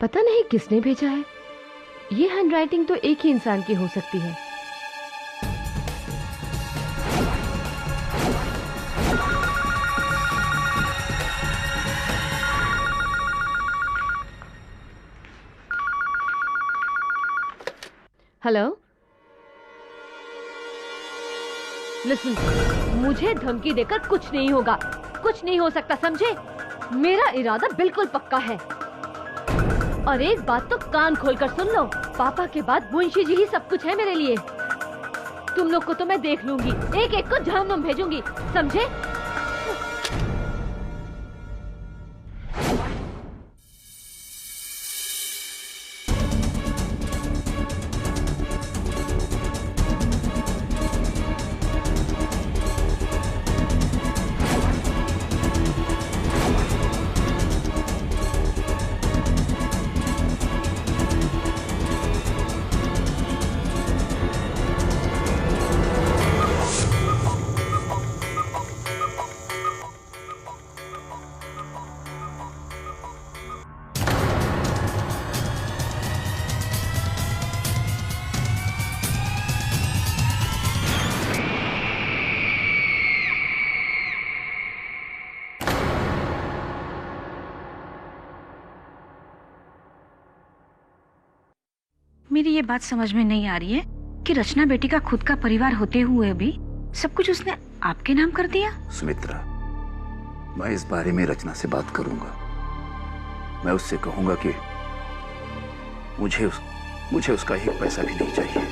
पता नहीं किसने भेजा है। ये हैंडराइटिंग तो एक ही इंसान की हो सकती है। हेलो, लिसन, मुझे धमकी देकर कुछ नहीं होगा, कुछ नहीं हो सकता, समझे? मेरा इरादा बिल्कुल पक्का है। और एक बात तो कान खोलकर सुन लो, पापा के बाद मुंशी जी ही सब कुछ है मेरे लिए। तुम लोग को तो मैं देख लूंगी, एक एक को जहन्नुम भेजूंगी, समझे? मेरी ये बात समझ में नहीं आ रही है कि रचना बेटी का खुद का परिवार होते हुए भी सब कुछ उसने आपके नाम कर दिया। सुमित्रा, मैं इस बारे में रचना से बात करूंगा। मैं उससे कहूंगा कि मुझे उसका एक पैसा भी नहीं चाहिए।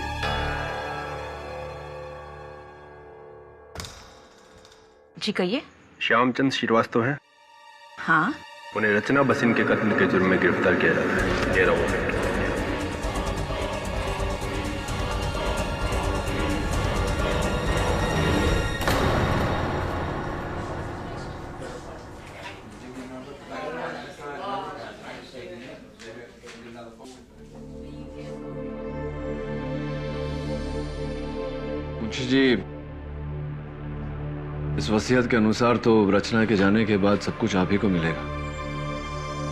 जी कहिए। श्यामचंद श्रीवास्तव हैं? हाँ। उन्हें रचना बसिन के कत्ल के जुर्म में गिरफ्तार किया जाता है। ये रहो। मुंशी जी, इस वसीयत के अनुसार तो रचना के जाने के बाद सब कुछ आप ही को मिलेगा।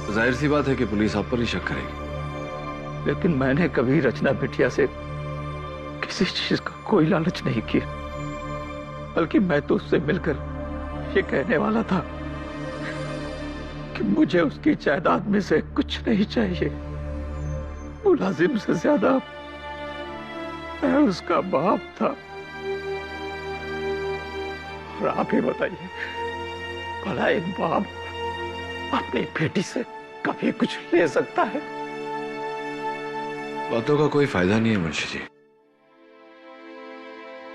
तो जाहिर सी बात है कि पुलिस आप पर ही शक करेगी। लेकिन मैंने कभी रचना बिटिया से किसी चीज का कोई लालच नहीं किया, बल्कि मैं तो उससे मिलकर ये कहने वाला था कि मुझे उसकी जायदाद में से कुछ नहीं चाहिए। मुलाजिम से ज्यादा मैं उसका बाप था। और आप ही बताइए, भला एक बाप अपनी बेटी से कभी कुछ ले सकता है? बातों का कोई फायदा नहीं है मुंशी जी,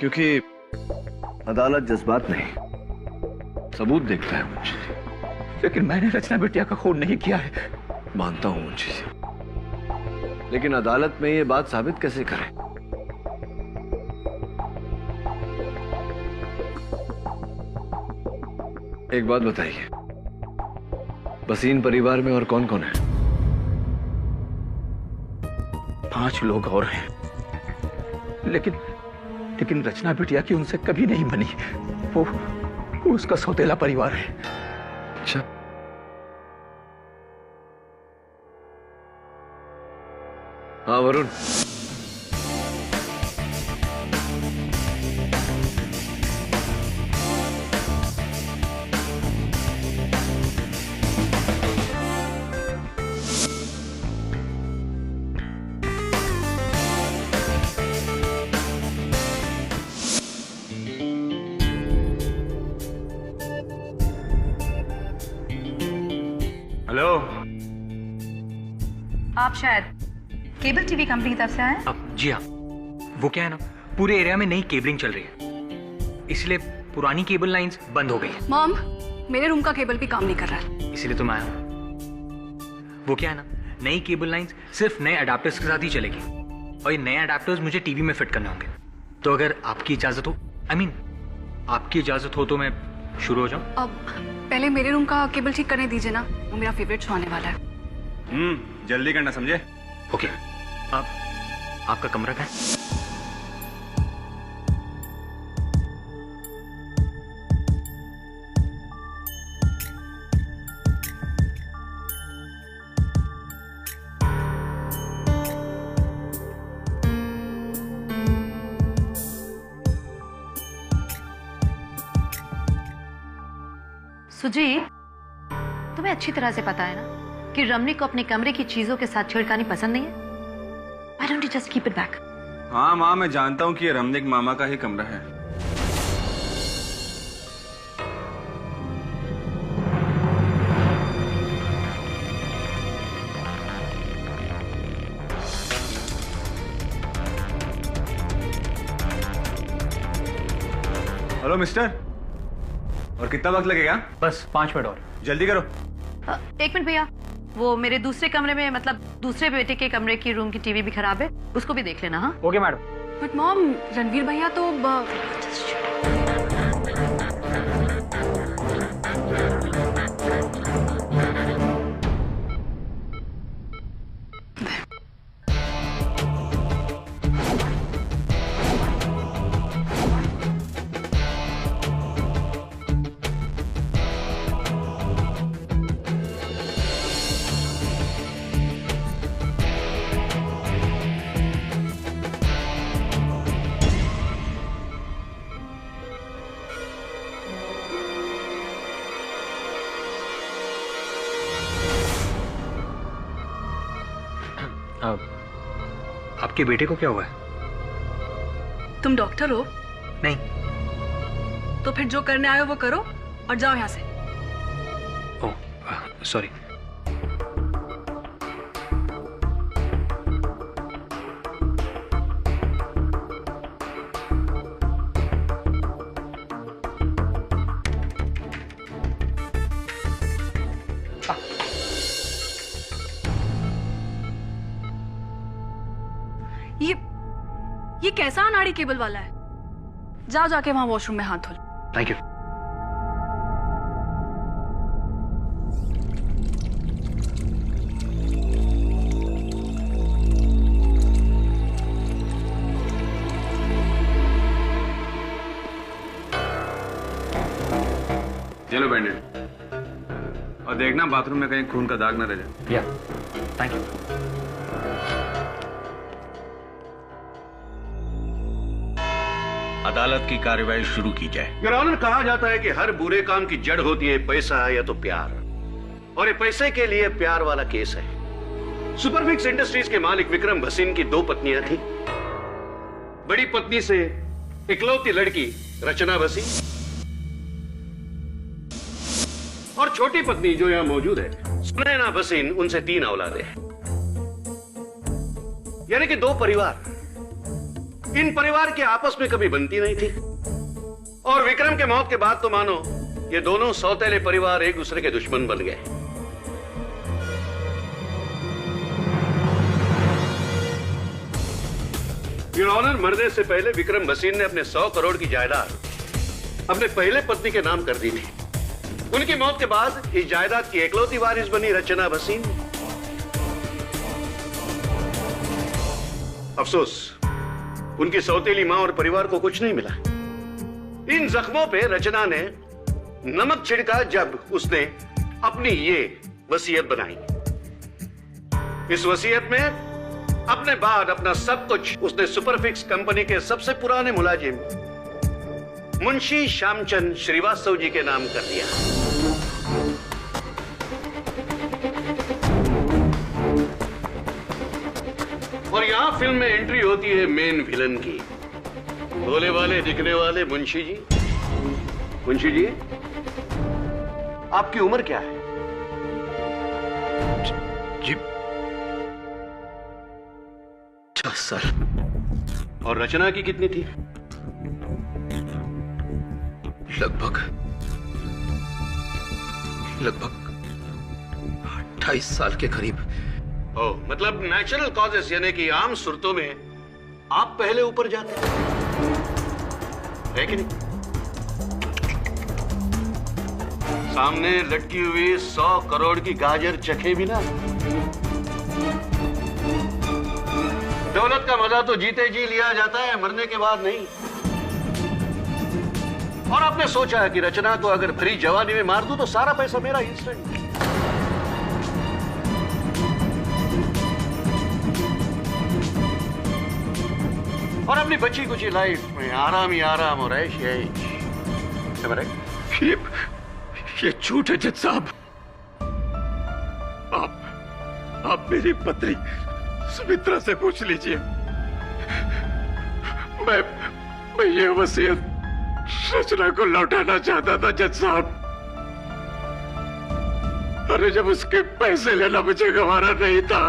क्योंकि अदालत जज्बात नहीं सबूत देखता है मुंशी जी। लेकिन मैंने रचना बिटिया का खून नहीं किया है। मानता हूं मुंशी जी, लेकिन अदालत में ये बात साबित कैसे करें? एक बात बताइए, बसीन परिवार में और कौन कौन है? 5 लोग और हैं, लेकिन रचना बिटिया की उनसे कभी नहीं बनी। वो उसका सौतेला परिवार है। अच्छा, हाँ वरुण, हेलो, आप शायद केबल टीवी कंपनी की तरफ से आए? जी हाँ। वो क्या है ना, पूरे एरिया में नई केबलिंग चल रही है, इसलिए पुरानी केबल लाइंस बंद हो गई है। मॉम, मेरे रूम का केबल भी काम नहीं कर रहा है। इसीलिए तो मैं आया हूँ। वो क्या है ना, नई केबल लाइंस सिर्फ नए अडेप्टर्स के साथ ही चलेगी, और ये नए अडेप्टर्स मुझे टीवी में फिट करने होंगे। तो अगर आपकी इजाजत हो, आपकी इजाजत हो तो मैं शुरू हो जाऊं? अब पहले मेरे रूम का केबल ठीक करने दीजिए ना, वो मेरा फेवरेट शो आने वाला है। जल्दी करना, समझे? ओके। आपका कमरा कहाँ है? सुजीत, तुम्हें अच्छी तरह से पता है ना कि रमनी को अपने कमरे की चीजों के साथ छेड़खानी पसंद नहीं है। Why don't you just keep it back? हाँ माँ, मैं जानता हूँ कि ये रमनिक मामा का ही कमरा है। हेलो मिस्टर, और कितना वक्त लगेगा? बस 5 मिनट और। जल्दी करो। 1 मिनट भैया, वो मेरे दूसरे कमरे में, मतलब दूसरे बेटे के कमरे की रूम की टीवी भी खराब है, उसको भी देख लेना। हाँ okay madam. But mom, Ranveer भैया तो आपके बेटे को क्या हुआ है? तुम डॉक्टर हो? नहीं। तो फिर जो करने आए हो वो करो और जाओ यहाँ से। Oh sorry. ये कैसा अनाड़ी केबल वाला है? जाओ जाके वहां वॉशरूम में हाथ धो लो। Thank you. चलो बैंडेड, और देखना बाथरूम में कहीं खून का दाग ना रह जाए। या थैंक यू। अदालत की कार्रवाई शुरू की जाए। योर ऑनर, कहा जाता है कि हर बुरे काम की जड़ होती है पैसा या तो प्यार, और ये पैसे के लिए प्यार वाला केस है। सुपरफिक्स इंडस्ट्रीज के मालिक विक्रम भसीन की 2 पत्नियां थी। बड़ी पत्नी से इकलौती लड़की रचना भसीन, और छोटी पत्नी जो यहां मौजूद है सुनैना भसीन, उनसे 3 औलादें हैं, यानी कि 2 परिवार। इन परिवार के आपस में कभी बनती नहीं थी, और विक्रम के मौत के बाद तो मानो ये दोनों सौतेले परिवार एक दूसरे के दुश्मन बन गए। योर ऑनर, मरने से पहले विक्रम भसीन ने अपने 100 करोड़ की जायदाद अपने पहले पत्नी के नाम कर दी थी। उनकी मौत के बाद इस जायदाद की एकलौती वारिस बनी रचना भसीन। अफसोस, उनकी सौतेली मां और परिवार को कुछ नहीं मिला। इन जख्मों पे रचना ने नमक छिड़का जब उसने अपनी ये वसीयत बनाई। इस वसीयत में अपने बाद अपना सब कुछ उसने सुपरफिक्स कंपनी के सबसे पुराने मुलाजिम मुंशी श्यामचंद श्रीवास्तव जी के नाम कर दिया। और यहां फिल्म में एंट्री होती है मेन विलन की, भोले वाले दिखने वाले मुंशी जी। मुंशी जी, आपकी उम्र क्या है? जी 10 साल। और रचना की कितनी थी? लगभग 28 साल के करीब। ओह, मतलब नेचुरल कॉजेस, यानी कि आम सूरतों में आप पहले ऊपर जाते है कि नहीं? सामने लटकी हुई 100 करोड़ की गाजर चखे बिना। दौलत का मजा तो जीते जी लिया जाता है, मरने के बाद नहीं। और आपने सोचा है कि रचना को अगर भरी जवानी में मार दूं तो सारा पैसा मेरा इंस्टेंट। और अपनी बच्ची कुची लाइफ में आराम ही आराम और ऐश ही ऐश। ये झूठ है जज साहब। आप मेरी पत्नी सुमित्रा से पूछ लीजिए। मैं ये वसीयत रचना को लौटाना चाहता था जज साहब। अरे जब उसके पैसे लेना मुझे गवारा नहीं था,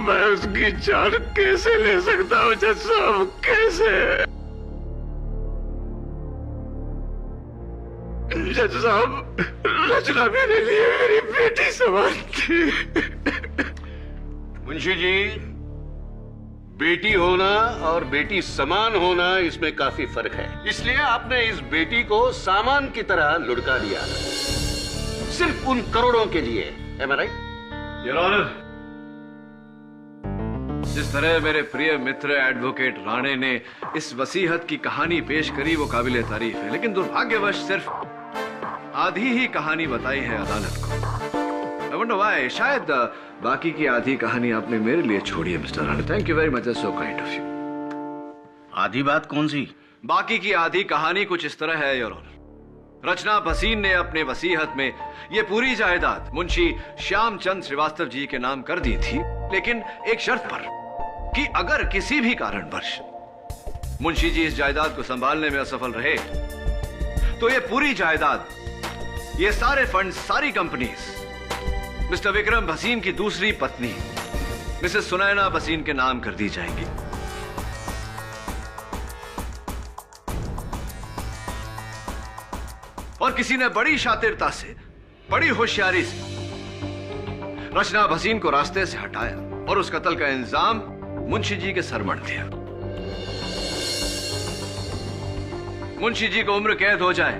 मैं उसकी जान कैसे ले सकता हूँ जज साहब, कैसे? जज साहब, रचना मेरे लिए मेरी बेटी समान थी। मुंशी जी, बेटी होना और बेटी समान होना इसमें काफी फर्क है। इसलिए आपने इस बेटी को सामान की तरह लुढ़का दिया, सिर्फ उन करोड़ों के लिए। Am I right? Your honour, जिस तरह मेरे प्रिय मित्र एडवोकेट राणे ने इस वसीहत की कहानी पेश करी वो काबिले तारीफ है, लेकिन दुर्भाग्यवश सिर्फ आधी ही कहानी बताई है अदालत को। I wonder why। शायद बाकी की आधी कहानी आपने मेरे लिए छोड़ी है mister Rane. Thank you very much, so kind of you. आधी बात कौन सी? बाकी की आधी कहानी कुछ इस तरह है योर ऑनर। रचना भसीन ने अपने वसीहत में ये पूरी जायदाद मुंशी श्यामचंद श्रीवास्तव जी के नाम कर दी थी, लेकिन एक शर्त पर कि अगर किसी भी कारणवश मुंशी जी इस जायदाद को संभालने में असफल रहे तो ये पूरी जायदाद, ये सारे फंड, सारी कंपनीज मिस्टर विक्रम भसीन की दूसरी पत्नी मिसेस सुनैना भसीन के नाम कर दी जाएंगी। और किसी ने बड़ी शातिरता से, बड़ी होशियारी से रचना भसीन को रास्ते से हटाया और उस कत्ल का इंजाम मुंशी जी के सर मढ़ दिया। मुंशी जी को उम्र कैद हो जाए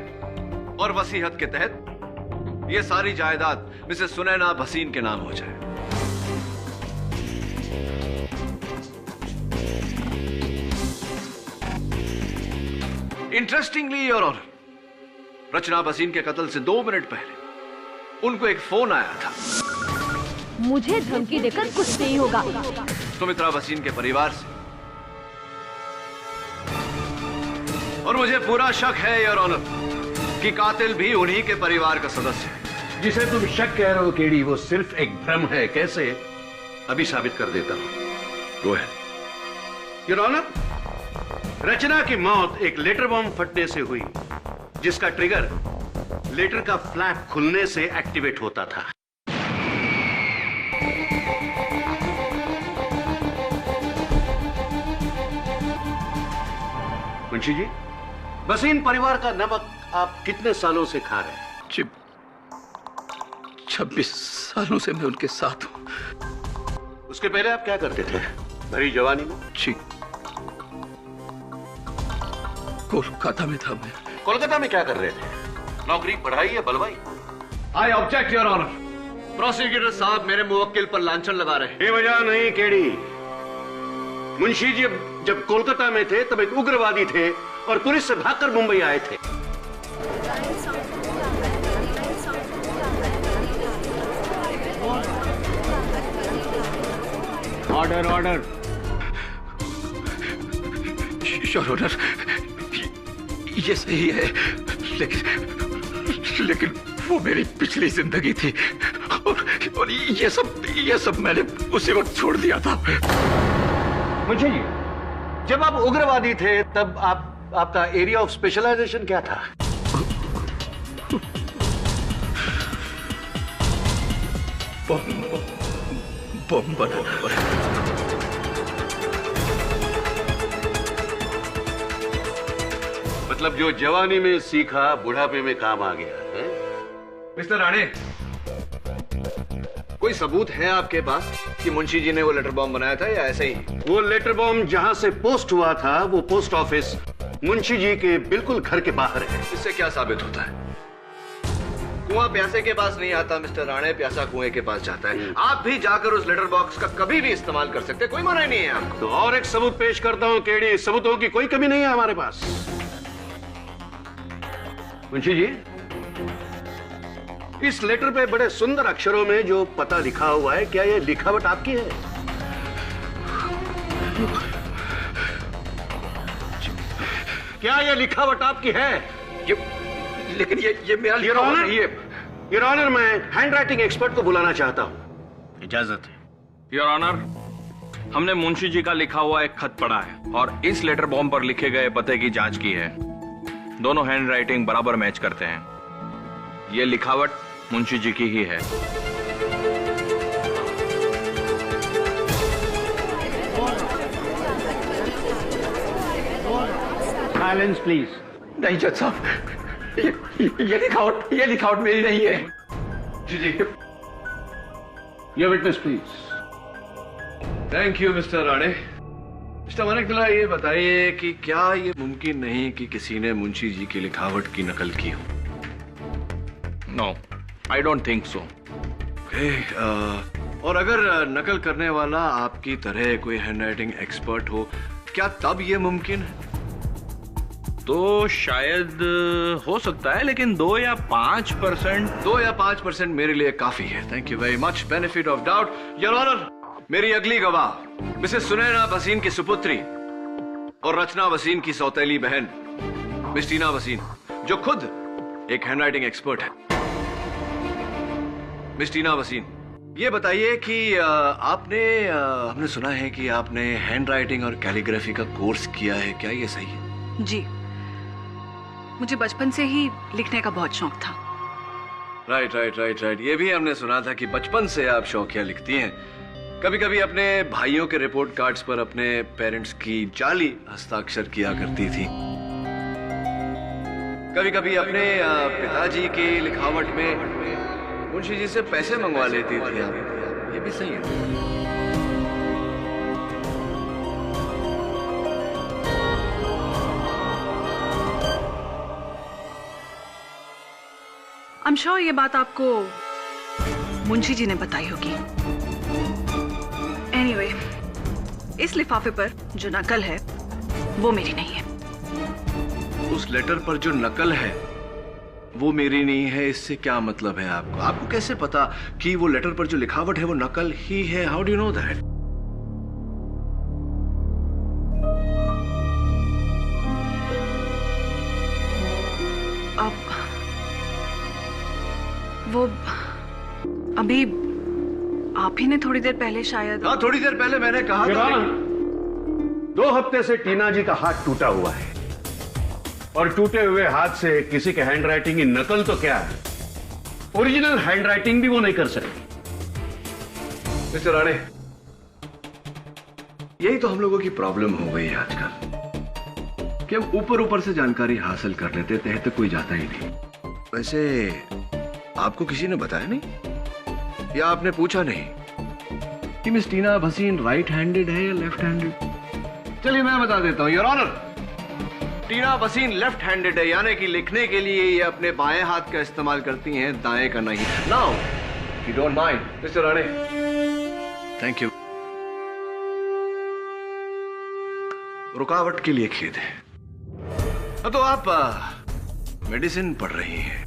और वसीहत के तहत ये सारी जायदाद मिसेस सुनैना भसीन के नाम हो जाए। इंटरेस्टिंगली योर ऑनर, रचना भसीन के कत्ल से 2 मिनट पहले उनको एक फोन आया था। मुझे धमकी देकर कुछ नहीं होगा। सुमित्रा भसीन के परिवार से, और मुझे पूरा शक है योर ऑनर कि कातिल भी उन्हीं के परिवार का सदस्य है। जिसे तुम शक कह रहे हो केडी, वो सिर्फ एक भ्रम है। कैसे? अभी साबित कर देता हूं। वो है योर ऑनर, रचना की मौत एक लेटर बॉम्ब फटने से हुई, जिसका ट्रिगर लेटर का फ्लैप खुलने से एक्टिवेट होता था। मुंशी जी, भसीन परिवार का नमक आप कितने सालों से खा रहे हैं? 26 सालों से मैं उनके साथ हूं। उसके पहले आप क्या करते थे भरी जवानी में? जी, कोलकाता में था मैं। कोलकाता में क्या कर रहे थे? नौकरी, पढ़ाई या बलवाई? I object your honour. Prosecutor साहब मेरे मुवक्किल पर लांछन लगा रहे हैं। बेवजह नहीं केडी। मुंशी जी जब कोलकाता में थे तब एक उग्रवादी थे और पुलिस से भागकर मुंबई आए थे। Order order. योर ऑनर, ये सही है, लेकिन वो मेरी पिछली जिंदगी थी और ये सब मैंने उसी वक्त छोड़ दिया था। मुंशी जी, जब आप उग्रवादी थे तब आपका एरिया ऑफ स्पेशलाइजेशन क्या था? बम बनाना। मतलब जो जवानी में सीखा बुढ़ापे में काम आ गया है? मिस्टर राणे, कोई सबूत है आपके पास कि मुंशी जी ने वो लेटर बॉम्ब बनाया था या ऐसे ही? वो लेटर बॉम्ब जहां से पोस्ट हुआ था वो पोस्ट ऑफिस मुंशी जी के बिल्कुल घर के बाहर है। इससे क्या साबित होता है? कुआं प्यासे के पास नहीं आता मिस्टर राणे, प्यासा कुएं के पास जाता है। आप भी जाकर उस लेटर बॉक्स का कभी भी इस्तेमाल कर सकते, कोई मना नहीं है आपको। तो और एक सबूत पेश करता हूं केडी, सबूतों की कोई कमी नहीं है हमारे पास। मुंशी जी, इस लेटर पे बड़े सुंदर अक्षरों में जो पता लिखा हुआ है, क्या ये लिखावट आपकी है? क्या ये लिखावट आपकी है? लेकिन ये मेरा योर लिखा हुआ ऑनर नहीं है। योर ऑनर, मैं हैंड राइटिंग एक्सपर्ट को बुलाना चाहता हूँ। इजाजत है। योर ऑनर, हमने मुंशी जी का लिखा हुआ एक खत पढ़ा है और इस लेटर बॉम्ब पर लिखे गए पते की जांच की है। दोनों हैंड राइटिंग बराबर मैच करते हैं। ये लिखावट मुंशी जी की ही है। Silence please. नहीं जज साहब, ये लिखावट मेरी नहीं है। जी your witness please. Thank you mister Rane. Mister Maniktala, ये बताइए कि क्या ये मुमकिन नहीं कि किसी ने मुंशी जी की लिखावट की नकल की हो? No, I don't think so. और अगर नकल करने वाला आपकी तरह कोई हैंडराइटिंग एक्सपर्ट हो, क्या तब ये मुमकिन है? तो शायद हो सकता है, लेकिन 2 या 5% मेरे लिए काफी है। Thank you very much. Benefit of doubt. Your honour, मेरी अगली गवाह मिसेस सुनैना वसीन की सुपुत्री और रचना वसीन की सौतेली बहन मिस टीना वसीन, जो खुद एक हैंडराइटिंग एक्सपर्ट है। मिस टीना वसीन, ये बताइए कि हमने सुना है कि आपने हैंडराइटिंग और कैलीग्राफी का कोर्स किया है, क्या ये सही है? जी, मुझे बचपन से ही लिखने का बहुत शौक था। राइट। ये भी हमने सुना था कि बचपन से आप शौकिया लिखती हैं। कभी कभी अपने भाइयों के रिपोर्ट कार्ड्स पर अपने पेरेंट्स की जाली हस्ताक्षर किया करती थी। कभी कभी अपने पिताजी की लिखावट में मुंशी जी से पैसे मंगवा लेती थी आप। ये भी सही है? I'm sure ये बात आपको मुंशी जी ने बताई होगी। Anyway, इस लिफाफे पर जो नकल है वो मेरी नहीं है। उस लेटर पर जो नकल है वो मेरी नहीं है, इससे क्या मतलब है आपको? आपको कैसे पता कि वो लेटर पर जो लिखावट है वो नकल ही है? How do you know that? अब वो अभी आप ही ने थोड़ी देर पहले शायद। हाँ, थोड़ी देर पहले मैंने कहा था। 2 हफ्ते से टीना जी का हाथ टूटा हुआ है और टूटे हुए हाथ से किसी के हैंडराइटिंग की नकल तो क्या है, ओरिजिनल हैंडराइटिंग भी वो नहीं कर सकती। मिस्टर राणे, यही तो हम लोगों की प्रॉब्लम हो गई है आजकल कि हम ऊपर से जानकारी हासिल कर लेते, तह तक कोई जाता ही नहीं। वैसे आपको किसी ने बताया नहीं या आपने पूछा नहीं कि miss Tina Vaseen right handed है या लेफ्ट हैंडेड? चलिए मैं बता देता हूं your honour. Tina Vaseen left handed है, यानी कि लिखने के लिए ये अपने बाएं हाथ का इस्तेमाल करती हैं, दाएं का नहीं। Now you don't mind mister Rane, thank you. रुकावट के लिए खेद है। तो आप मेडिसिन पढ़ रही हैं।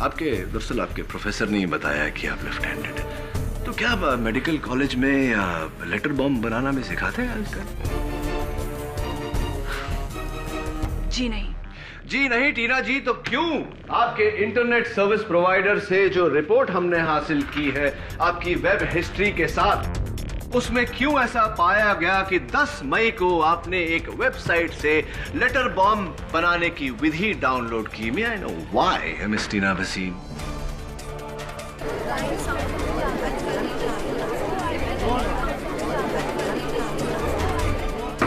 दरअसल आपके प्रोफेसर ने बताया कि आप लेफ्ट हैंडेड हैं। तो क्या मेडिकल कॉलेज में लेटर बॉम्ब बनाना भी सिखाते हैं आजकल? जी नहीं टीना जी, तो क्यों आपके इंटरनेट सर्विस प्रोवाइडर से जो रिपोर्ट हमने हासिल की है आपकी वेब हिस्ट्री के साथ, उसमें क्यों ऐसा पाया गया कि 10 मई को आपने एक वेबसाइट से लेटर बॉम्ब बनाने की विधि डाउनलोड की? May I know why miss Tina Waseem?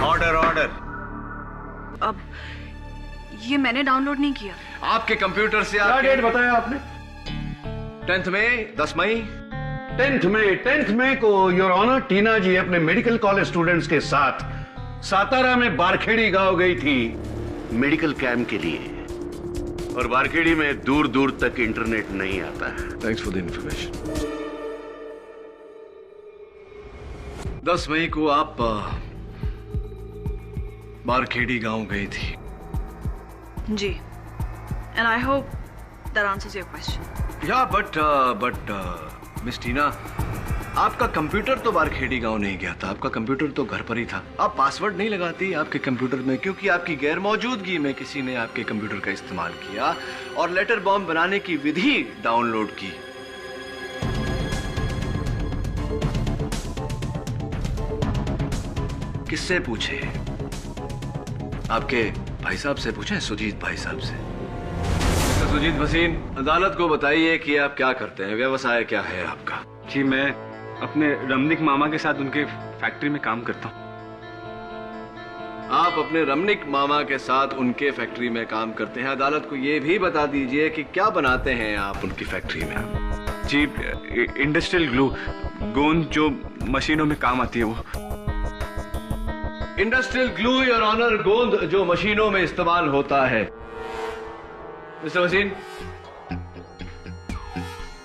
Order. अब ये मैंने डाउनलोड नहीं किया। आपके कंप्यूटर से क्या डेट बताया आपने? 10 मई 10 मई 10th मई को योर ऑनर टीना जी अपने मेडिकल कॉलेज स्टूडेंट्स के साथ सातारा में बारखेड़ी गांव गई थी मेडिकल कैंप के लिए, और बारखेड़ी में दूर दूर तक इंटरनेट नहीं आता है। Thanks for the information. 10 मई को आप बारखेड़ी गांव गई थी। जी, and I hope that answers your question. या बट मिस टीना, आपका कंप्यूटर तो बारखेड़ी गांव नहीं गया था, आपका कंप्यूटर तो घर पर ही था। आप पासवर्ड नहीं लगाती आपके कंप्यूटर में क्योंकि आपकी गैर मौजूदगी में किसी ने आपके कंप्यूटर का इस्तेमाल किया और लेटर बॉम्ब बनाने की विधि डाउनलोड की। किससे पूछे? आपके भाई साहब से पूछे, सुजीत भाई साहब से। मिस्टर सुजीत भसीन, अदालत को बताइए कि आप क्या करते हैं, व्यवसाय क्या है आपका? जी मैं अपने रमनिक मामा के साथ उनके फैक्ट्री में काम करता हूँ। आप अपने रमनिक मामा के साथ उनके फैक्ट्री में काम करते हैं। अदालत को यह भी बता दीजिए कि क्या बनाते हैं आप उनकी फैक्ट्री में? जी इंडस्ट्रियल ग्लू, गोंद जो मशीनों में काम आती है वो। इंडस्ट्रियल ग्लू योर ऑनर, गोंद जो मशीनों में इस्तेमाल होता है। मिस्टर वसीन,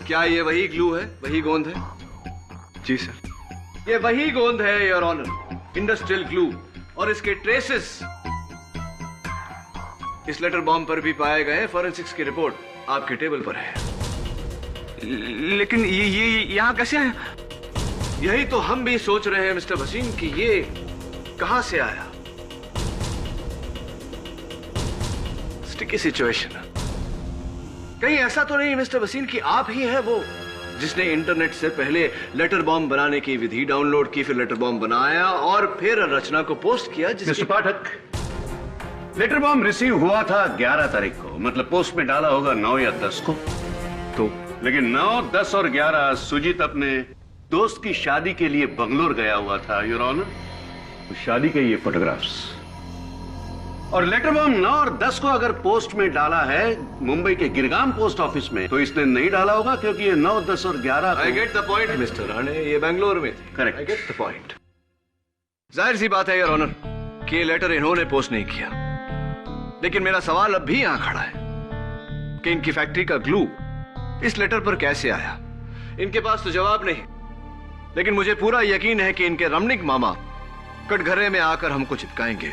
क्या ये वही ग्लू है, वही गोंद है? जी सर। ये वही गोंद है योर ऑनर, इंडस्ट्रियल ग्लू, और इसके ट्रेसेस इस लेटर बॉम्ब पर भी पाए गए। फॉरेंसिक्स की रिपोर्ट आपके टेबल पर है। लेकिन ये यहाँ कैसे आया? यही तो हम भी सोच रहे हैं मिस्टर वसीम कि ये कहां से आया। Sticky situation. कहीं ऐसा तो नहीं मिस्टर वसीम कि आप ही हैं वो जिसने इंटरनेट से पहले लेटर बॉम्ब बनाने की विधि डाउनलोड की, फिर लेटर बॉम्ब बनाया और फिर रचना को पोस्ट किया? मिस्टर पाठक, लेटर बॉम्ब रिसीव हुआ था 11 तारीख को, मतलब पोस्ट में डाला होगा 9 या 10 को। तो लेकिन 9, 10 और 11 सुजीत अपने दोस्त की शादी के लिए बंगलोर गया हुआ था योर ऑनर। शादी के ये फोटोग्राफ्स और लेटर बॉम्ब 9 और 10 को अगर पोस्ट में डाला है मुंबई के गिरगाम पोस्ट ऑफिस में, तो इसने नहीं डाला होगा क्योंकि ये 9, 10 और 11। I get the point mister Rane, ये बेंगलोर में थे। Correct. I get the point. जाहिर सी बात है योर ऑनर कि ये लेटर इन्होंने पोस्ट नहीं किया, लेकिन मेरा सवाल अब भी यहां खड़ा है कि इनकी फैक्ट्री का ग्लू इस लेटर पर कैसे आया। इनके पास तो जवाब नहीं, लेकिन मुझे पूरा यकीन है कि इनके रमनिक मामा कटघरे में आकर हमको चिपकाएंगे,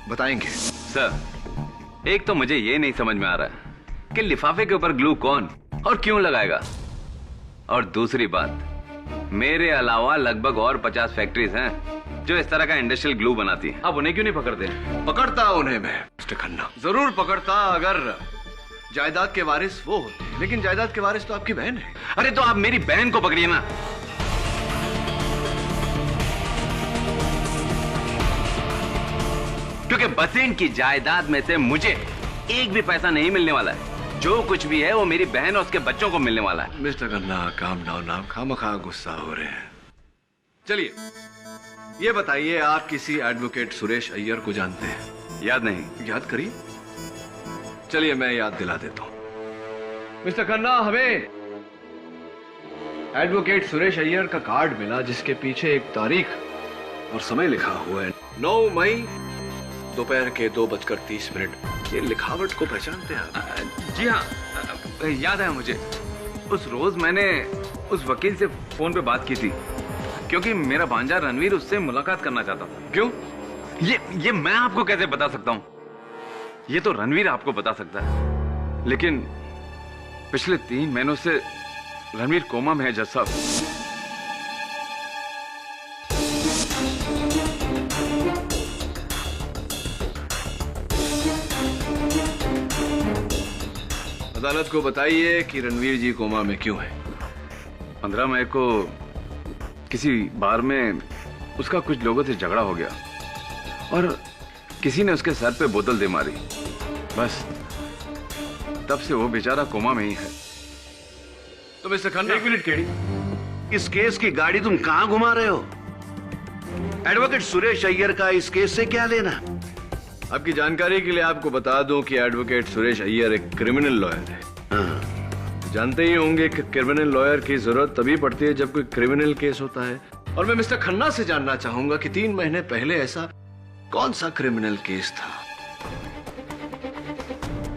बताएंगे। सर, एक तो मुझे ये नहीं समझ में आ रहा है कि लिफाफे के ऊपर ग्लू कौन और क्यों लगाएगा, और दूसरी बात, मेरे अलावा लगभग और 50 फैक्ट्रीज हैं जो इस तरह का इंडस्ट्रियल ग्लू बनाती हैं। आप उन्हें क्यों नहीं पकड़ते? पकड़ता उन्हें मैं मिस्टर खन्ना, जरूर पकड़ता अगर जायदाद के वारिस वो होते, लेकिन जायदाद के वारिस तो आपकी बहन है। अरे तो आप मेरी बहन को पकड़िए ना। क्योंकि बसीन की जायदाद में से मुझे एक भी पैसा नहीं मिलने वाला है। जो कुछ भी है वो मेरी बहन और उसके बच्चों को मिलने वाला है। मिस्टर खन्ना, काम डाउन, आप खामखा गुस्सा हो रहे हैं। चलिए ये बताइए, आप किसी एडवोकेट सुरेश अय्यर को जानते हैं? याद नहीं? याद करिए। चलिए मैं याद दिला देता हूं। मिस्टर खन्ना, हमें एडवोकेट सुरेश अय्यर का कार्ड मिला जिसके पीछे एक तारीख और समय लिखा हुआ है, 9 मई दोपहर के 2:30। ये लिखावट को पहचानते हैं? जी हाँ, याद है मुझे। उस रोज मैंने उस वकील से फोन पे बात की थी क्योंकि मेरा भांजा रणवीर उससे मुलाकात करना चाहता था। क्यों? ये मैं आपको कैसे बता सकता हूं? ये तो रणवीर आपको बता सकता है। लेकिन पिछले 3 महीनों से रणवीर कोमा में है जज साहब। अदालत को बताइए कि रणवीर जी कोमा में क्यों है। 15 मई को किसी बार में उसका कुछ लोगों से झगड़ा हो गया और किसी ने उसके सर पे बोतल दे मारी। बस तब से वो बेचारा कोमा में ही है। तो मिस्टर खन्ना, 1 मिनट केडी, इस केस की गाड़ी तुम कहां घुमा रहे हो? एडवोकेट सुरेश अय्यर का इस केस से क्या लेना? आपकी जानकारी के लिए आपको बता दूं कि एडवोकेट सुरेश अय्यर एक क्रिमिनल लॉयर है। जानते ही होंगे कि क्रिमिनल लॉयर की जरूरत तभी पड़ती है जब कोई क्रिमिनल केस होता है। और मैं मिस्टर खन्ना से जानना चाहूंगा कि 3 महीने पहले ऐसा कौन सा क्रिमिनल केस था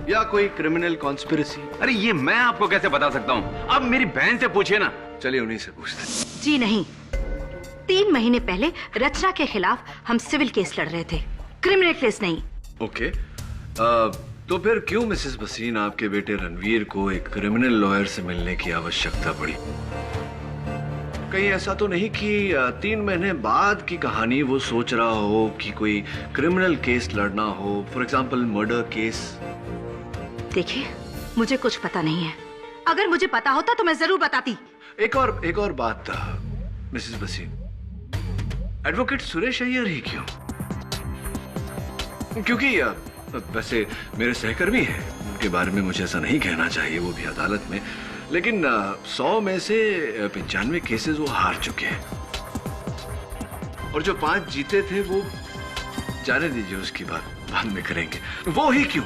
या कोई क्रिमिनल कॉन्स्पिरेसी? अरे ये मैं आपको कैसे बता सकता हूं? अब मेरी बहन से पूछिए ना। चलिए उन्हीं से पूछते। जी नहीं, 3 महीने पहले रचना के खिलाफ हम सिविल केस लड़ रहे थे, क्रिमिनल केस नहीं। ओके, तो फिर क्यों मिसेस भसीन आपके बेटे रणवीर को एक क्रिमिनल लॉयर से मिलने की आवश्यकता पड़ी? कहीं ऐसा तो नहीं कि 3 महीने बाद की कहानी वो सोच रहा हो कि कोई क्रिमिनल केस लड़ना हो, फॉर एग्जाम्पल मर्डर केस? देखिए, मुझे कुछ पता नहीं है। अगर मुझे पता होता तो मैं जरूर बताती। एक और बात मिसेस वसीम, एडवोकेट सुरेश अय्यर ही क्यों? क्योंकि वैसे मेरे सहकर्मी हैं, उनके बारे में मुझे ऐसा नहीं कहना चाहिए, वो भी अदालत में, लेकिन 100 में से 95 केसेस वो हार चुके हैं, और जो 5 जीते थे वो जाने दीजिए, उसकी बात बाद में करेंगे। वो ही क्यों,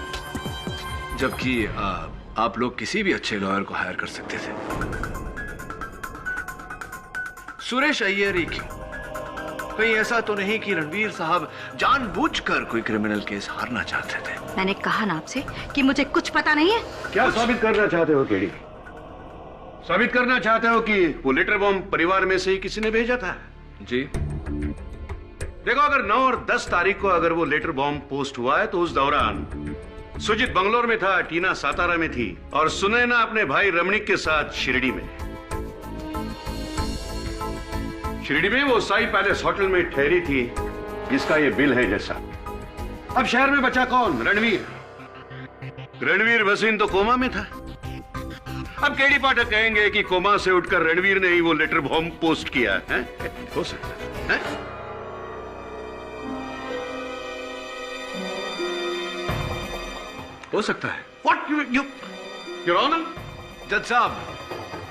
जबकि आप लोग किसी भी अच्छे लॉयर को हायर कर सकते थे। सुरेश अय्यर ही क्यों? कहीं ऐसा तो नहीं कि रणवीर साहब जानबूझकर कोई क्रिमिनल केस हारना चाहते थे? मैंने कहा ना आपसे कि मुझे कुछ पता नहीं है। क्या साबित करना चाहते हो केडी? साबित करना चाहते हो कि वो लेटर बॉम्ब परिवार में से ही किसी ने भेजा था? जी। देखो, अगर 9 और 10 तारीख को अगर वो लेटर बॉम्ब पोस्ट हुआ है तो उस दौरान सुजीत बंगलोर में था, टीना सातारा में थी, और सुनैना अपने भाई रमणीक के साथ शिरडी में। शिरडी में वो साई पैलेस होटल में ठहरी थी, जिसका ये बिल है जैसा। अब शहर में बचा कौन? रणवीर भसीन तो कोमा में था। अब केडी पाठक कहेंगे कि कोमा से उठकर रणवीर ने ही वो लेटर बॉम्ब पोस्ट किया है? हो सकता है? हो सकता है। What Your Honor? जज साहब,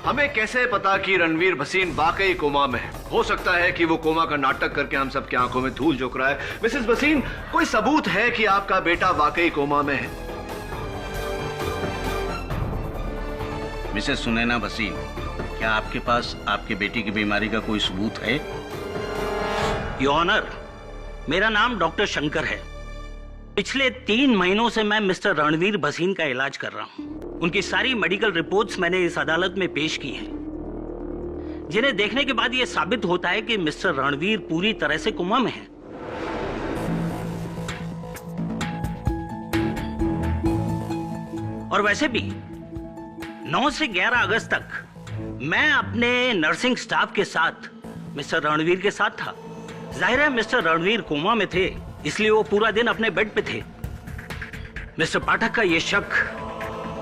हमें कैसे पता कि रणवीर भसीन वाकई कोमा में है? हो सकता है कि वो कोमा का नाटक करके हम सबकी आंखों में धूल झोंक रहा है। मिसेस भसीन, कोई सबूत है कि आपका बेटा वाकई कोमा में है? मिसेस सुनैना भसीन, क्या आपके पास आपके बेटी की बीमारी का कोई सबूत है? योर ऑनर, मेरा नाम डॉक्टर शंकर है। पिछले 3 महीनों से मैं मिस्टर रणवीर भसीन का इलाज कर रहा हूं। उनकी सारी मेडिकल रिपोर्ट्स मैंने इस अदालत में पेश की हैं, जिन्हें देखने के बाद यह साबित होता है कि मिस्टर रणवीर पूरी तरह से कोमा में है। और वैसे भी 9 से 11 अगस्त तक मैं अपने नर्सिंग स्टाफ के साथ मिस्टर रणवीर के साथ था। जाहिर है मिस्टर रणवीर कोमा में थे, इसलिए वो पूरा दिन अपने बेड पे थे। मिस्टर पाठक का यह शक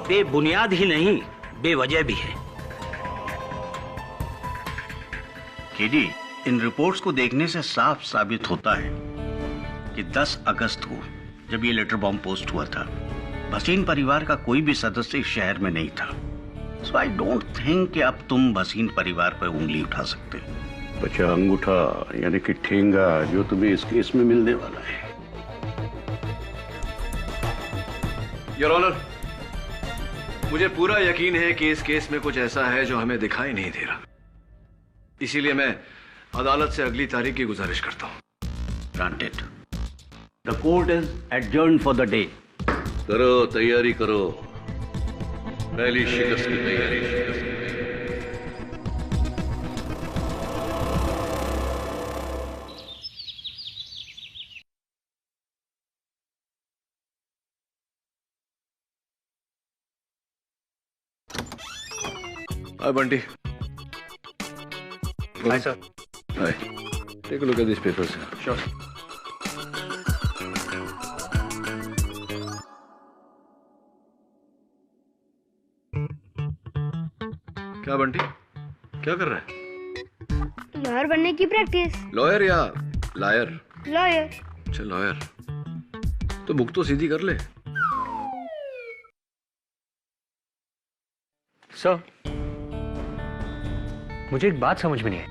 बेबुनियाद ही नहीं, बेवजह भी है। केडी, इन रिपोर्ट्स को देखने से साफ साबित होता है कि 10 अगस्त को जब ये लेटर बॉम्ब पोस्ट हुआ था, भसीन परिवार का कोई भी सदस्य इस शहर में नहीं था। सो आई डोंट थिंक कि अब तुम भसीन परिवार पर उंगली उठा सकते। बचा अंगूठा यानी कि ठेंगा जो तुम्हें इस केस में मिलने वाला है। योर ऑनर, मुझे पूरा यकीन है कि इस केस में कुछ ऐसा है जो हमें दिखाई नहीं दे रहा, इसीलिए मैं अदालत से अगली तारीख की गुजारिश करता हूं। Granted. The court is adjourned for the day. करो, तैयारी करो, पहली शिकस्त की तैयारी। Hi, Bunty. Hi, sir. Hi. Take a look at these papers. Sure. क्या बंटी, क्या कर रहा है? लॉयर बनने की प्रैक्टिस। लॉयर या लायर? लॉयर। अच्छा, लॉयर। तो बुक तो सीधी कर ले। सर, मुझे एक बात समझ में नहीं आई।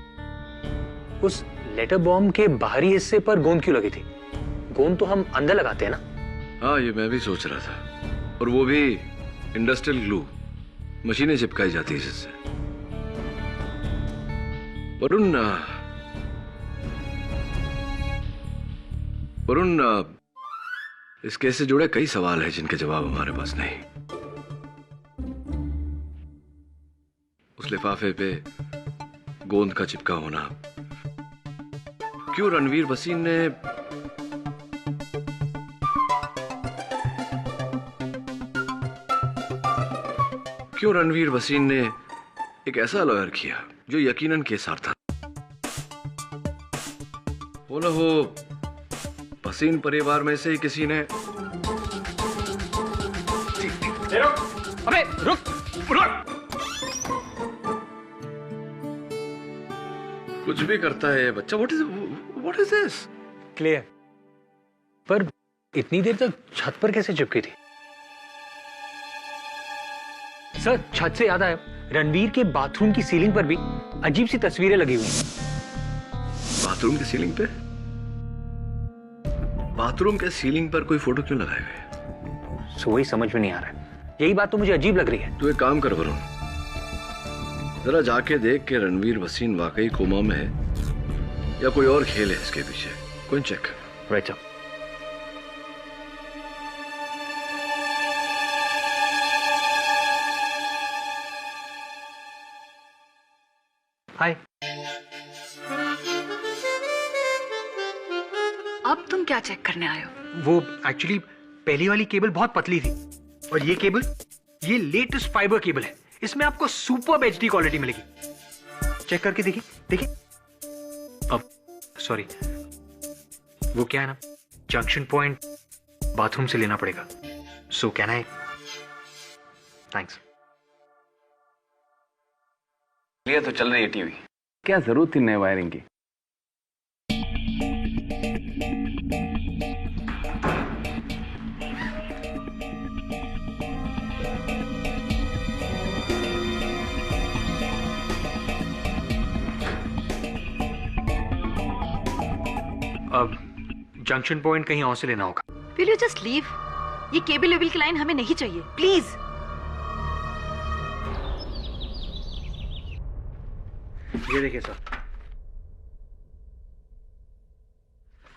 उस लेटर बॉम्ब के बाहरी हिस्से पर गोंद क्यों लगी थी? गोंद तो हम अंदर लगाते हैं ना? हाँ, ये मैं भी सोच रहा था, और वो भी इंडस्ट्रियल ग्लू, मशीनें चिपकाई जाती है जिससे। वरुण, इस केस से जुड़े कई सवाल हैं जिनके जवाब हमारे पास नहीं। उस लिफाफे पे गोंद का चिपका होना, क्यों रणवीर भसीन ने एक ऐसा लॉयर किया जो यकीनन केसर था। बोला हो भसीन परिवार में से ही किसी ने। अबे रुक रुक। कुछ भी करता है ये बच्चा। What is this? क्लियर। पर इतनी देर तक छत पर कैसे चिपकी थी? सर छत से याद आया, रणवीर के बाथरूम की सीलिंग पर भी अजीब सी तस्वीरें लगी हुई हैं। बाथरूम की सीलिंग पे? बाथरूम के सीलिंग पर कोई फोटो क्यों लगाए हुए? सो वही समझ में नहीं आ रहा है। यही बात तो मुझे अजीब लग रही है। तू एक काम कर वरुण, जरा जाके देख के रणवीर भसीन वाकई कोमा में है या कोई और खेल है इसके पीछे। कोई चेक। Right sir. हाय। अब तुम क्या चेक करने आए हो? वो एक्चुअली पहली वाली केबल बहुत पतली थी और ये केबल, ये लेटेस्ट फाइबर केबल है। इसमें आपको सुपर एचडी क्वालिटी मिलेगी। चेक करके देखिए देखिए। अब सॉरी, वो क्या है ना, जंक्शन पॉइंट बाथरूम से लेना पड़ेगा। So can I? थैंक्स। ये तो चल रही है टीवी, क्या जरूरत थी नए वायरिंग की? अब जंक्शन पॉइंट कहीं और से लेना होगा। Will you just leave? ये केबल वेबल की लाइन हमें नहीं चाहिए, प्लीज। ये देखिए सर।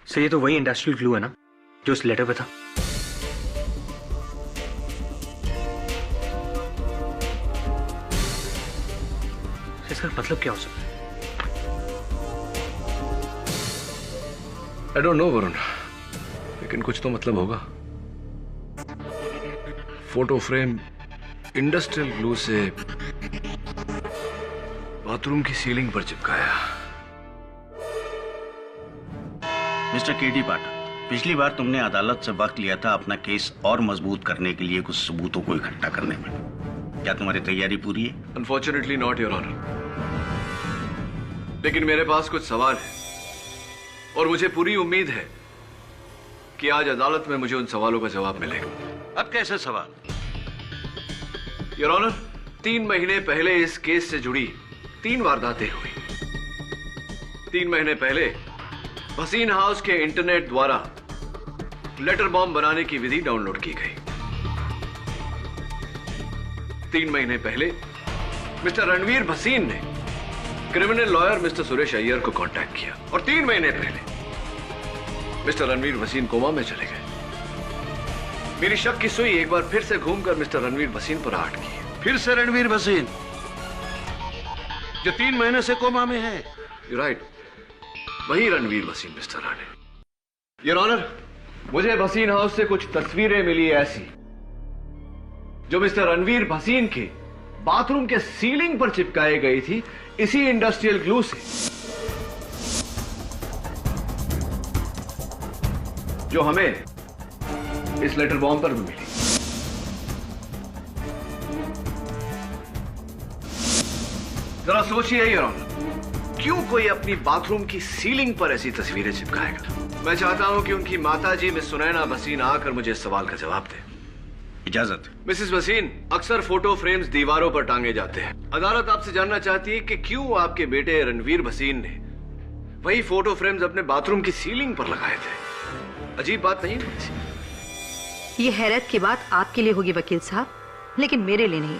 सर ये तो वही इंडस्ट्रियल ग्लू है ना जो उस लेटर पे था। इसका मतलब क्या हो सकता है? आई डोंट नो वरुण, लेकिन कुछ तो मतलब होगा। फोटो फ्रेम इंडस्ट्रियल ग्लू से बाथरूम की सीलिंग पर चिपकाया। मिस्टर केडी पाठक, पिछली बार तुमने अदालत से वक्त लिया था अपना केस और मजबूत करने के लिए कुछ सबूतों को इकट्ठा करने में। क्या तुम्हारी तैयारी पूरी है? अनफॉर्चुनेटली नॉट योर ऑनर, लेकिन मेरे पास कुछ सवाल है और मुझे पूरी उम्मीद है कि आज अदालत में मुझे उन सवालों का जवाब मिलेगा। अब कैसे सवाल? योर ऑनर, 3 महीने पहले इस केस से जुड़ी 3 वारदातें हुई। 3 महीने पहले भसीन हाउस के इंटरनेट द्वारा लेटर बॉम्ब बनाने की विधि डाउनलोड की गई। 3 महीने पहले मिस्टर रणवीर भसीन ने criminal lawyer mister Suresh Iyer को कांटेक्ट किया और 3 महीने पहले मिस्टर रणवीर भसीन कोमा में चले गए। मेरी शक की सुई एक बार फिर से घूमकर मिस्टर रणवीर भसीन पर आट की। फिर से रणवीर भसीन जो 3 महीने से कोमा में है? राइट, वही Ranveer Bhasin mister Rane. Your honour, मुझे भसीन हाउस से कुछ तस्वीरें मिली ऐसी जो मिस्टर रणवीर भसीन के बाथरूम के सीलिंग पर चिपकाई गई थी इसी इंडस्ट्रियल ग्लू से, जो हमें इस लेटर बॉम्ब पर भी मिली। जरा सोचिए योर ऑनर, क्यों कोई अपनी बाथरूम की सीलिंग पर ऐसी तस्वीरें चिपकाएगा? मैं चाहता हूं कि उनकी माताजी मिस सुनैना भसीन आकर मुझे इस सवाल का जवाब दे। इजाजत। मिसेस भसीन, अक्सर फोटो फ्रेम्स दीवारों पर टांगे जाते हैं। अदालत आपसे जानना चाहती है कि क्यों आपके बेटे रणवीर भसीन ने वही फोटो फ्रेम्स अपने बाथरूम की सीलिंग पर लगाए थे। अजीब बात नहीं है? ये हैरत की बात आपके लिए होगी वकील साहब, लेकिन मेरे लिए नहीं।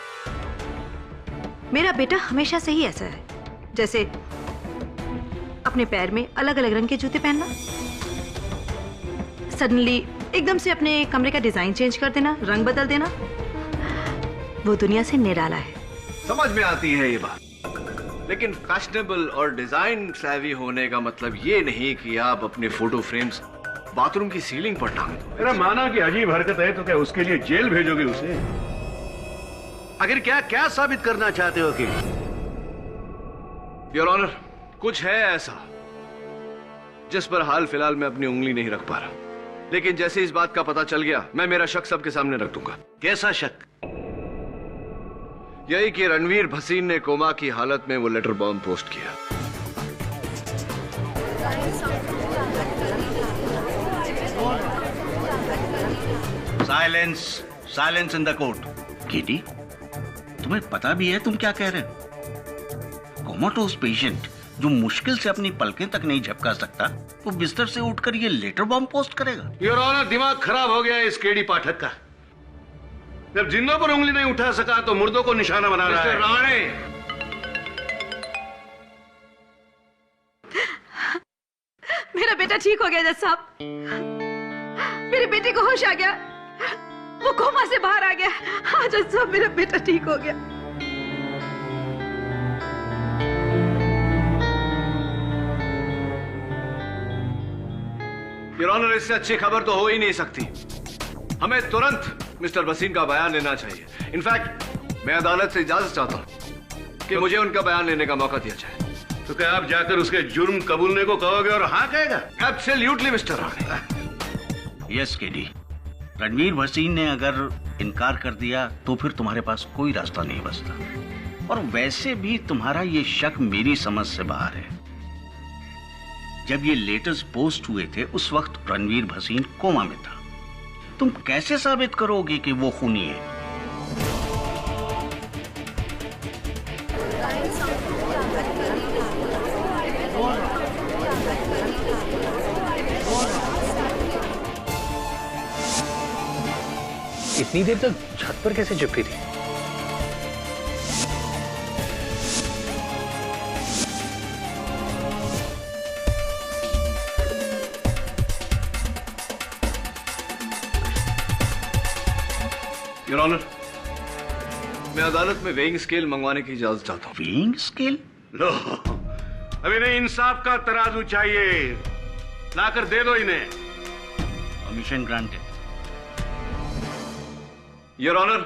मेरा बेटा हमेशा से ही ऐसा है, जैसे अपने पैर में अलग अलग रंग के जूते पहनना, सडनली एकदम से अपने कमरे का डिजाइन चेंज कर देना, रंग बदल देना। वो दुनिया से निराला है। समझ में आती है ये बात, लेकिन फैशनेबल और डिजाइन सैवी होने का मतलब ये नहीं कि आप अपने फोटो फ्रेम्स बाथरूम की सीलिंग पर टांग दो। मेरा माना कि अजीब हरकत है तो क्या उसके लिए जेल भेजोगे उसे? आखिर क्या क्या साबित करना चाहते हो कि योर ऑनर, कुछ है ऐसा जिस पर हाल फिलहाल मैं अपनी उंगली नहीं रख पा रहा, लेकिन जैसे इस बात का पता चल गया मैं मेरा शक सबके सामने रख दूंगा। कैसा शक? यही कि रणवीर भसीन ने कोमा की हालत में वो लेटर बॉम्ब पोस्ट किया। Silence, silence in the court. Katie, तुम्हें पता भी है तुम क्या कह रहे हो? कोमाटोस पेशेंट जो मुश्किल से अपनी पलकें तक नहीं झपका सकता, वो बिस्तर से उठकर ये लेटर बॉम्ब पोस्ट करेगा? योर ऑनर, दिमाग खराब हो गया है इस केडी पाठक का। जब जिंदों पर उंगली नहीं उठा सका तो मुर्दों को निशाना बना रहा है। राणे, मेरा बेटा ठीक हो गया जज साहब। मेरे बेटे को होश आ गया, वो कोमा से बाहर आ गया। हाँ जज साहब, मेरा बेटा ठीक हो गया। योर ऑनर, इससे अच्छी खबर तो हो ही नहीं सकती। हमें तुरंत मिस्टर भसीन का बयान लेना चाहिए। इनफैक्ट मैं अदालत से इजाजत चाहता हूं कि मुझे उनका बयान लेने का मौका दिया जाए। तो क्या आप जाकर उसके जुर्म कबूलने को कहोगे और हाँ कहेगा? Absolutely mister Rane. Yes KD, Ranveer Bhasin ने अगर इनकार कर दिया तो फिर तुम्हारे पास कोई रास्ता नहीं बचता। और वैसे भी तुम्हारा ये शक मेरी समझ से बाहर है। जब ये लेटर्स पोस्ट हुए थे उस वक्त रणवीर भसीन कोमा में था। तुम कैसे साबित करोगे कि वो खूनी है? इतनी देर तक छत पर कैसे चिपकी थी? योर ऑनर, मैं अदालत में वेइंग स्केल मंगवाने की इजाजत चाहता हूं। Weighing scale? लो, अब इन्हें इंसाफ का तराजू चाहिए, लाकर दे दो इन्हें। Permission granted. Your honour,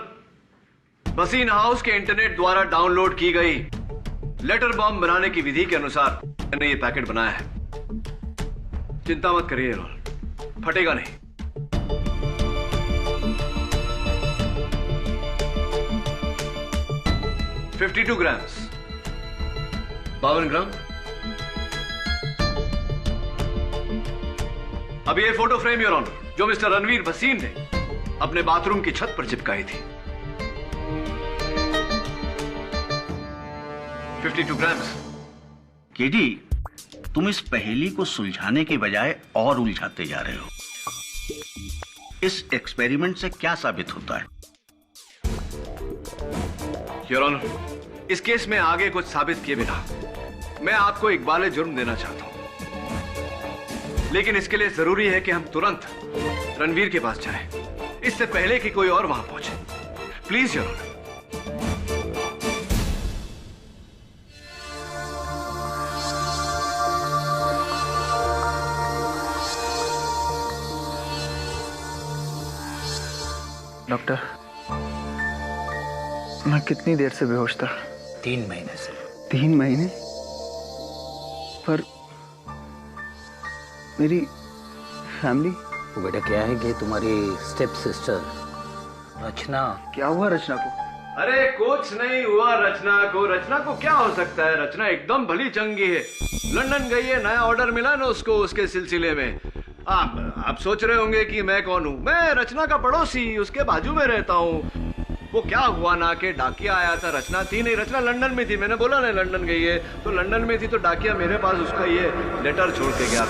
Bhasin house के इंटरनेट द्वारा डाउनलोड की गई लेटर बॉम्ब बनाने की विधि के अनुसार मैंने ये पैकेट बनाया है। चिंता मत करिए योर ऑनर, फटेगा नहीं। $52 ग्राम्स, 52 ग्राम। अब ये फोटो फ्रेम योर ऑनर जो मिस्टर रणवीर भसीन ने अपने बाथरूम की छत पर चिपकाई थी। 52 ग्राम्स। केडी, तुम इस पहेली को सुलझाने के बजाय और उलझाते जा रहे हो। इस एक्सपेरिमेंट से क्या साबित होता है? योर ऑनर, इस केस में आगे कुछ साबित किए बिना मैं आपको इकबाल जुर्म देना चाहता हूं, लेकिन इसके लिए जरूरी है कि हम तुरंत रणवीर के पास जाएं, इससे पहले कि कोई और वहां पहुंचे। Please your honour. डॉक्टर, मैं कितनी देर से बेहोश था? 3 महीने से। 3 महीने? पर मेरी फैमिली? वो बेटा क्या है कि तुम्हारी स्टेप सिस्टर रचना। क्या हुआ रचना को? अरे कुछ नहीं हुआ रचना को। रचना को क्या हो सकता है? रचना एकदम भली चंगी है। लंदन गई है, नया ऑर्डर मिला ना उसको, उसके सिलसिले में। आप सोच रहे होंगे कि मैं कौन हूँ? मैं रचना का पड़ोसी, उसके बाजू में रहता हूँ। वो क्या हुआ ना कि डाकिया आया था, रचना थी नहीं। रचना लंदन में थी, मैंने बोला ना लंदन गई है, तो लंदन में थी तो डाकिया मेरे पास उसका ये लेटर छोड़ के गया।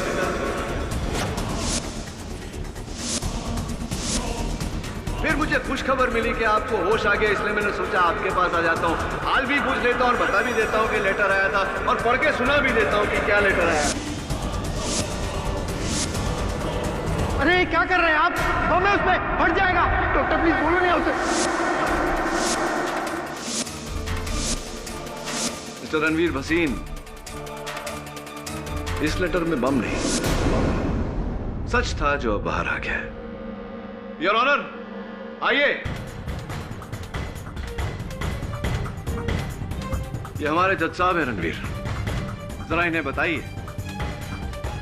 फिर मुझे खुशखबर मिली कि आपको होश आ गया, इसलिए मैंने सोचा आपके पास आ जाता हूँ, हाल भी पूछ लेता हूँ और बता भी देता हूँ कि लेटर आया था, और पढ़ के सुना भी देता हूँ कि क्या लेटर आया। अरे क्या कर रहे हैं आप? बम है उसमें, फट जाएगा। डॉक्टर प्लीज बोलो नहीं उसे। मिस्टर रणवीर भसीन, इस लेटर में बम नहीं, सच था जो अब बाहर आ गया है। योर ऑनर, आइए। ये हमारे जज साहब हैं रणवीर। जरा इन्हें बताइए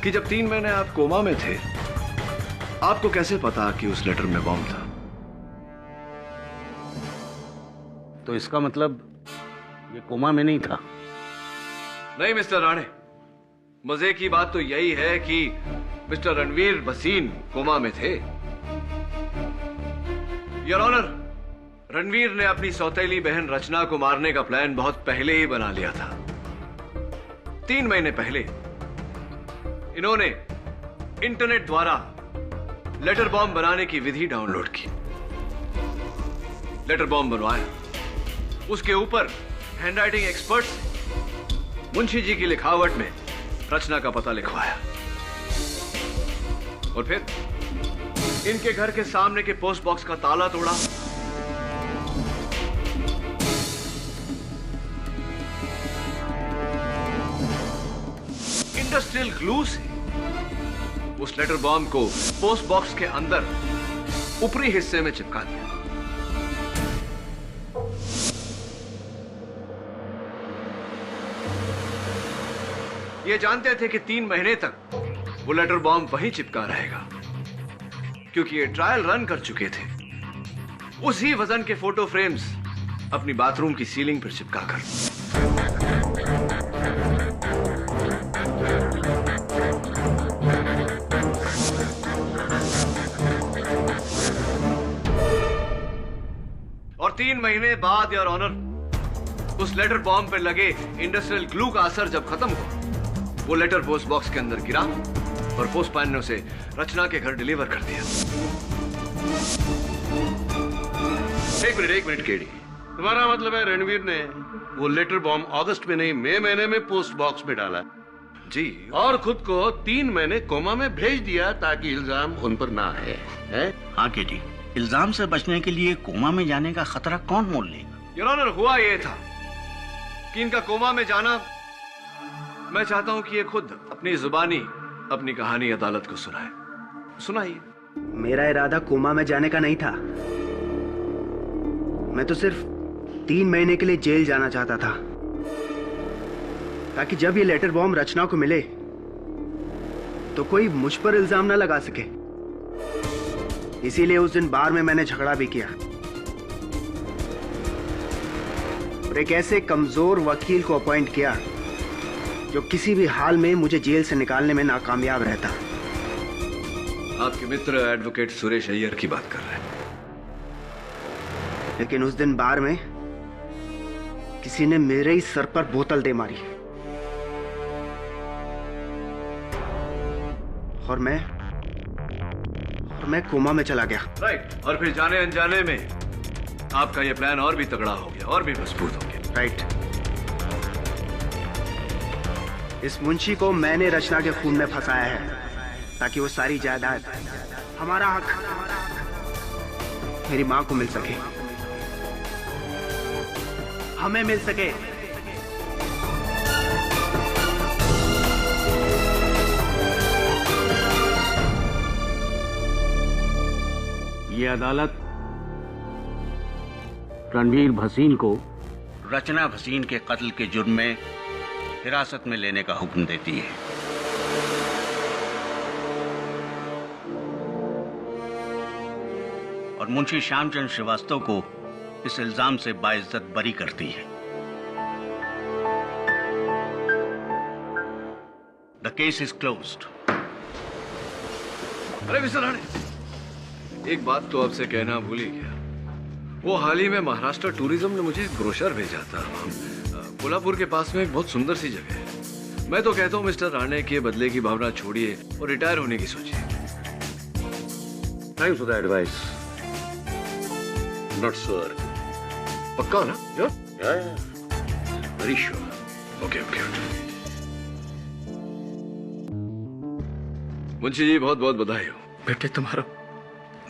कि जब 3 महीने आप कोमा में थे, आपको कैसे पता कि उस लेटर में बॉम्ब था? तो इसका मतलब ये कोमा में नहीं था? नहीं मिस्टर राणे, मजे की बात तो यही है कि मिस्टर रणवीर भसीन कोमा में थे। योर ऑनर, रणवीर ने अपनी सौतेली बहन रचना को मारने का प्लान बहुत पहले ही बना लिया था। 3 महीने पहले इन्होंने इंटरनेट द्वारा लेटर बॉम्ब बनाने की विधि डाउनलोड की, लेटर बॉम्ब बनवाया, उसके ऊपर हैंडराइटिंग एक्सपर्ट से मुंशी जी की लिखावट में रचना का पता लिखवाया और फिर इनके घर के सामने के पोस्ट बॉक्स का ताला तोड़ा। इंडस्ट्रियल ग्लू से उस लेटर बॉम्ब को पोस्ट बॉक्स के अंदर ऊपरी हिस्से में चिपका दिया। ये जानते थे कि 3 महीने तक वो लेटर बॉम्ब वहीं चिपका रहेगा, क्योंकि ये ट्रायल रन कर चुके थे उसी वजन के फोटो फ्रेम्स अपनी बाथरूम की सीलिंग पर चिपकाकर। और 3 महीने बाद योर ऑनर, उस लेटर बॉम्ब पर लगे इंडस्ट्रियल ग्लू का असर जब खत्म हुआ, वो लेटर पोस्ट बॉक्स के अंदर गिरा और पोस्टमैन ने उसे रचना के घर डिलीवर कर दिया। एक मिनट केडी, तुम्हारा मतलब है रणवीर ने वो लेटर बॉम्ब अगस्त में नहीं, मई महीने में पोस्ट बॉक्स में डाला? जी। और खुद को 3 महीने कोमा में भेज दिया ताकि इल्जाम उन पर ना आए, है? हाँ केडी, इल्जाम से बचने के लिए कोमा में जाने का खतरा कौन मोल लेगा? योर ऑनर, हुआ ये था कि इनका कोमा में जाना, मैं चाहता हूं कि ये खुद अपनी जुबानी अपनी कहानी अदालत को सुनाए। सुनाइए। मेरा इरादा कोमा में जाने का नहीं था। मैं तो सिर्फ 3 महीने के लिए जेल जाना चाहता था, ताकि जब ये लेटर बॉम्ब रचना को मिले तो कोई मुझ पर इल्जाम ना लगा सके। इसीलिए उस दिन बार में मैंने झगड़ा भी किया और एक ऐसे कमजोर वकील को अपॉइंट किया जो किसी भी हाल में मुझे जेल से निकालने में नाकामयाब रहता। आपके मित्र एडवोकेट सुरेश अय्यर की बात कर रहे हैं। लेकिन उस दिन बार में किसी ने मेरे ही सर पर बोतल दे मारी और मैं कोमा में चला गया। राइट। और फिर जाने अनजाने में आपका ये प्लान और भी तगड़ा हो गया और भी मजबूत हो गया। राइट। इस मुंशी को मैंने रचना के खून में फंसाया है ताकि वो सारी जायदाद, हमारा हक मेरी मां को मिल सके, हमें मिल सके। ये अदालत रणवीर भसीन को रचना भसीन के कत्ल के जुर्म में हिरासत में लेने का हुक्म देती है। और मुंशी श्यामचंद श्रीवास्तव को इस इल्जाम से बाइज्जत बरी करती है। The case is closed. अरे मिस्टर राणे, एक बात तो आपसे कहना भूल ही गया। वो हाल ही में महाराष्ट्र टूरिज्म ने मुझे एक ब्रोशर भेजा था। कोल्हापुर के पास में एक बहुत सुंदर सी जगह है। मैं तो कहता हूँ मिस्टर राणे के बदले की भावना छोड़िए और रिटायर होने की सोचिए। Thanks for the advice. Not sure. पक्का ना? Very sure. Okay okay. Munshi ji, बहुत बहुत बधाई हो। बेटे, तुम्हारा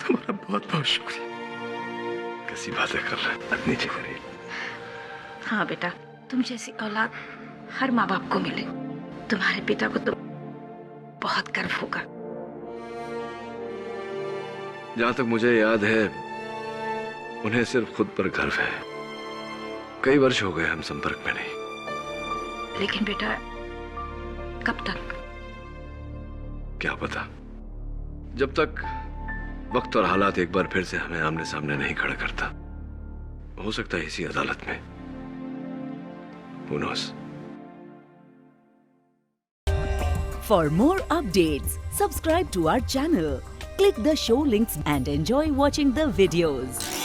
बहुत बहुत शुक्रिया। कैसी बातें कर रहे हैं? नीचे करिए। हाँ बेटा, तुम जैसी औलाद हर माँ बाप को मिले। तुम्हारे पिता को तो बहुत गर्व होगा। जहां तक मुझे याद है, उन्हें सिर्फ खुद पर गर्व है। कई वर्ष हो गए हम संपर्क में नहीं। लेकिन बेटा, कब तक? क्या पता, जब तक वक्त और हालात एक बार फिर से हमें आमने सामने नहीं खड़ा करता। हो सकता है इसी अदालत में। Who knows? For more updates, subscribe to our channel, click the show links and enjoy watching the videos.